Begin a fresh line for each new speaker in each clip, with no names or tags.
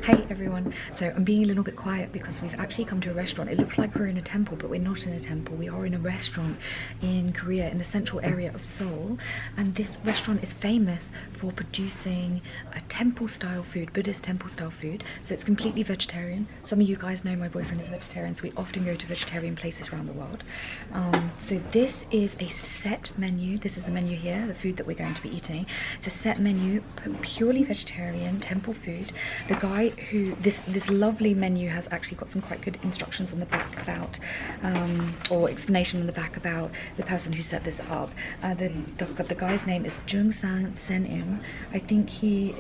Hey everyone, so I'm being a little bit quiet because we've actually come to a restaurant. It looks like we're in a temple, but we're not in a temple. We are in a restaurant in Korea, in the central area of Seoul, and this restaurant is famous for producing a temple style food, Buddhist temple style food. So it's completely vegetarian. Some of you guys know my boyfriend is vegetarian, so we often go to vegetarian places around the world. So this is a set menu. This is the menu here, the food that we're going to be eating. It's a set menu, purely vegetarian temple food. The guy who this lovely menu has actually got some quite good instructions on the back about or explanation on the back about the person who set this up. The guy's name is Sen. I think he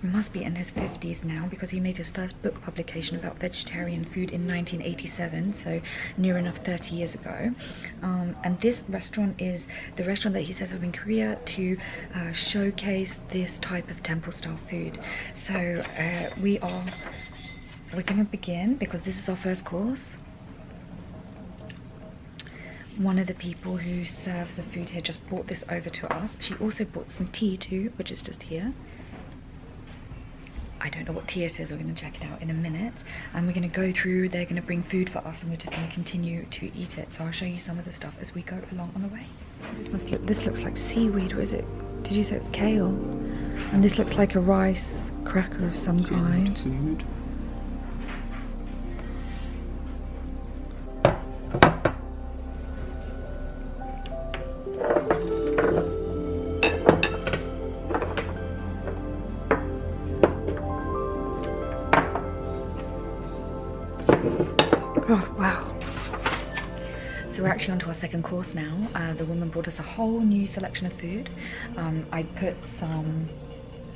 must be in his 50s now, because he made his first book publication about vegetarian food in 1987, so near enough 30 years ago. And this restaurant is the restaurant that he set up in Korea to showcase this type of temple style food. So we're gonna begin, because this is our first course. One of the people who serves the food here just brought this over to us. She also brought some tea too, which is just here. I don't know what tea it is. We're going to check it out in a minute, and we're going to go through. They're going to bring food for us, and we're just going to continue to eat it. So I'll show you some of the stuff as we go along on the way. This looks like seaweed, or is it? Did you say it's kale? And this looks like a rice cracker of some kind.
Seaweed.
Oh wow. So we're actually on to our second course now. The woman brought us a whole new selection of food. I put some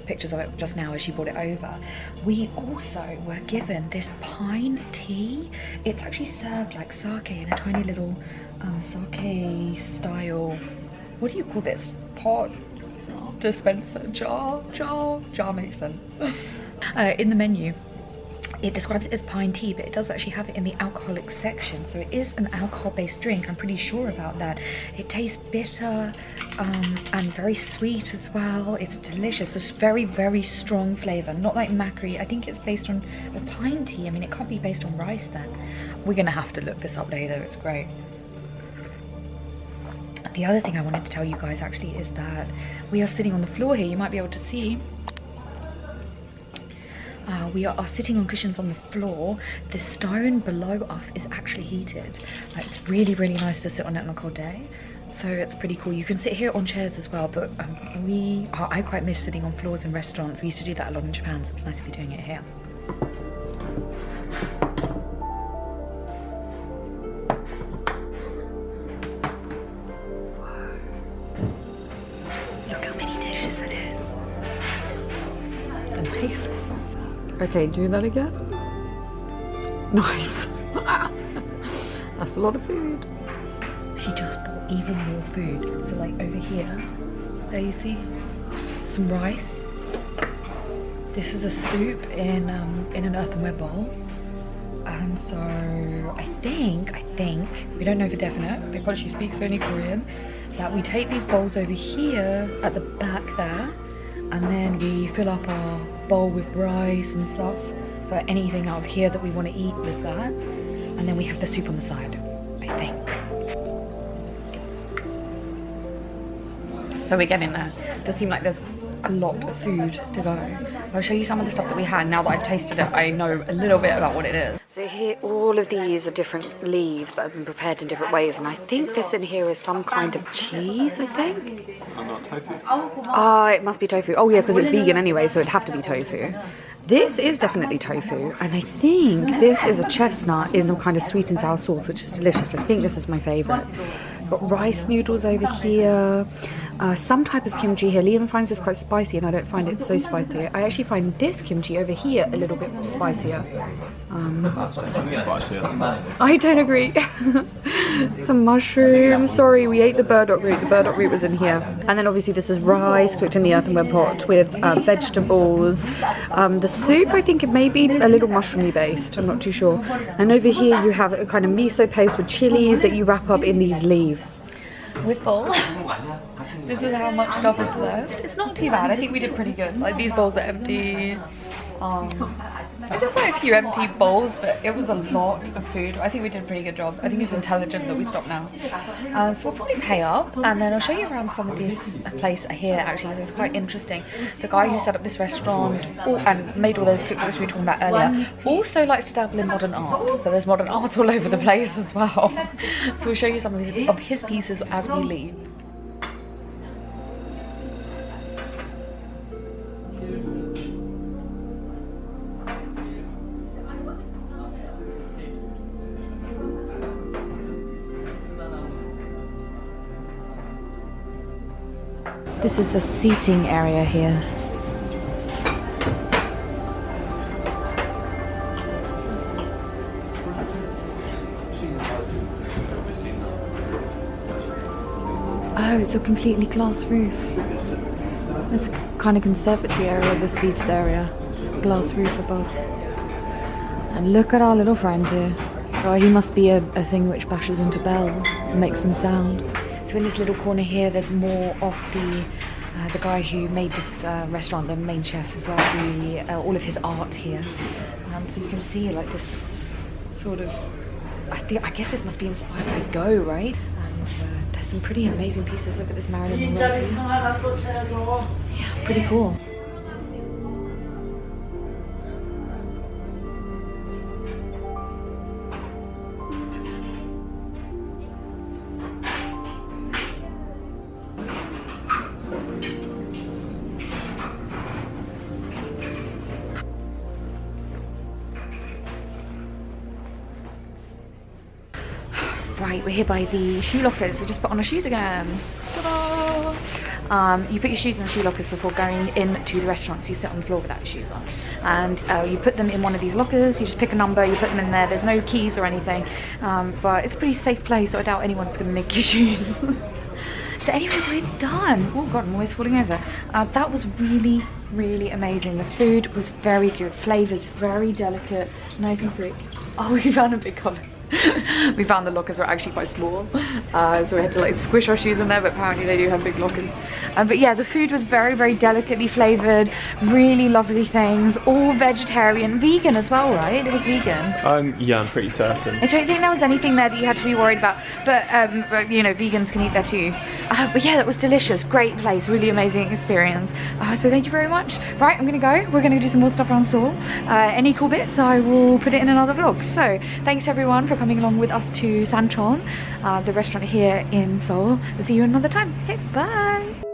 pictures of it just now as she brought it over. We also were given this pine tea. It's actually served like sake in a tiny little sake style, what do you call this? Pot? Dispenser? Jar makes sense. In the menu it describes it as pine tea, but it does actually have it in the alcoholic section, so it is an alcohol-based drink. I'm pretty sure about that. It tastes bitter and very sweet as well. It's delicious. It's very, very strong flavor, not like macri. I think it's based on the pine tea. I mean, it can't be based on rice then. We're gonna have to look this up later. It's great. The other thing I wanted to tell you guys actually is that we are sitting on the floor here. You might be able to see. We are sitting on cushions on the floor. The stone below us is actually heated. It's really, really nice to sit on it on a cold day. So it's pretty cool. You can sit here on chairs as well, but I quite miss sitting on floors in restaurants. We used to do that a lot in Japan, so it's nice to be doing it here. Look how many dishes it is. Amazing. Okay, do that again. Nice. That's a lot of food. She just bought even more food. So like over here, there you see some rice. This is a soup in an earthenware bowl. And so I think, we don't know for definite because she speaks only Korean, that we take these bowls over here at the back there, and then we fill up our bowl with rice and stuff for anything out of here that we want to eat with that, and then we have the soup on the side, I think. So we're getting there. It does seem like there's a lot of food to go. I'll show you some of the stuff that we had. Now that I've tasted it, I know a little bit about what it is. So here, all of these are different leaves that have been prepared in different ways, and I think this in here is some kind of cheese, I think.
And not tofu.
It must be tofu. Oh yeah, because it's vegan anyway, so it'd have to be tofu. This is definitely tofu, and I think this is a chestnut in some kind of sweet and sour sauce, which is delicious. I think this is my favourite. Got rice noodles over here, some type of kimchi here. Liam finds this quite spicy, and I don't find it so spicy. I actually find this kimchi over here a little bit spicier.
That's definitely spicier.
I don't agree. Some mushrooms. Sorry, we ate the burdock root. The burdock root was in here. And then obviously this is rice cooked in the earthenware pot with vegetables. The soup, I think it may be a little mushroomy based. I'm not too sure. And over here you have a kind of miso paste with chilies that you wrap up in these leaves. We're full. This is how much stuff is left. It's not too bad. I think we did pretty good. Like, these bowls are empty.
I did quite a few empty bowls, but it was a lot of food. I think we did a pretty good job. I think it's intelligent that we stop now. So we'll probably pay up, and then I'll show you around some of this place here. Actually, it's quite interesting. The guy who set up this restaurant and made all those cookbooks we were talking about earlier also likes to dabble in modern art. So there's modern art all over the place as well. So we'll show you some of his pieces as we leave. This is the seating area here. Oh, it's a completely glass roof. It's a kind of conservatory area, the seated area. It's a glass roof above. And look at our little friend here. Oh, he must be a thing which bashes into bells and makes them sound. So in this little corner here, there's more of the guy who made this restaurant, the main chef as well, all of his art here. So you can see like this sort of, I guess this must be inspired by Go, right? And there's some pretty amazing pieces. Look at this Marilyn Monroe piece. Yeah, pretty cool. Right, we're here by the shoe lockers. We just put on our shoes again. Ta-da! You put your shoes in the shoe lockers before going into the restaurant, so you sit on the floor without your shoes on. And you put them in one of these lockers, you just pick a number, you put them in there. There's no keys or anything, but it's a pretty safe place, so I doubt anyone's going to nick your shoes. So anyway, we're done. Oh god, I'm always falling over. That was really, really amazing. The food was very good, flavors very delicate, nice and sweet. Oh, we found a big cupboard. We found the lockers were actually quite small, so we had to like squish our shoes in there, but apparently they do have big lockers. But yeah, the food was very, very delicately flavored, really lovely things, all vegetarian, vegan as well, right? It was vegan.
Yeah, I'm pretty certain.
I don't think there was anything there that you had to be worried about, but you know, vegans can eat there too. But yeah, that was delicious, great place, really amazing experience. So thank you very much. Right, I'm gonna go. We're gonna do some more stuff around Seoul. Any cool bits, I will put it in another vlog. So thanks everyone for coming along with us to Sanchon, the restaurant here in Seoul. I'll see you another time. Okay, bye.